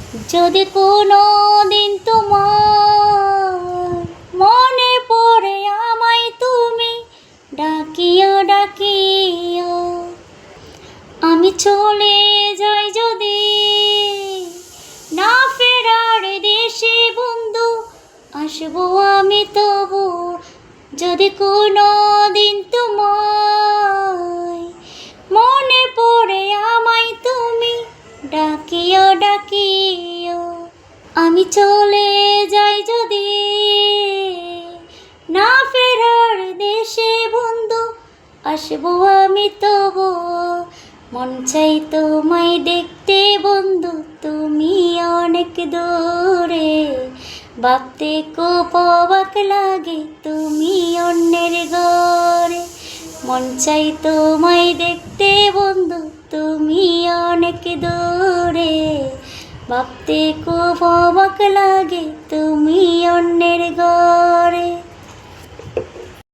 যদি কোনো দিন তোমার মনে পড়ে আমায় তুমি ডাকিও ডাকিও। আমি চলে যাই যদি না ফেরার দেশে বন্ধু, আসবো আমি তবু। যদি কোনো দিন তোমায় মনে পড়ে আমায় তুমি ডাকিও ডাকিও। আমি চলে যাই যদি না ফেরার দেশে বন্ধু, আসবো আমি তবু। মন চাই তোমায় দেখতে বন্ধু, তুমি অনেক দূরে। ভাবতে খুব অবাক লাগে তুমি অন্যের ঘরে। মন চাই তোমায় দেখতে বন্ধু, তুমি অনেক দূরে। ভাবতে খুব অবাক লাগে তুমি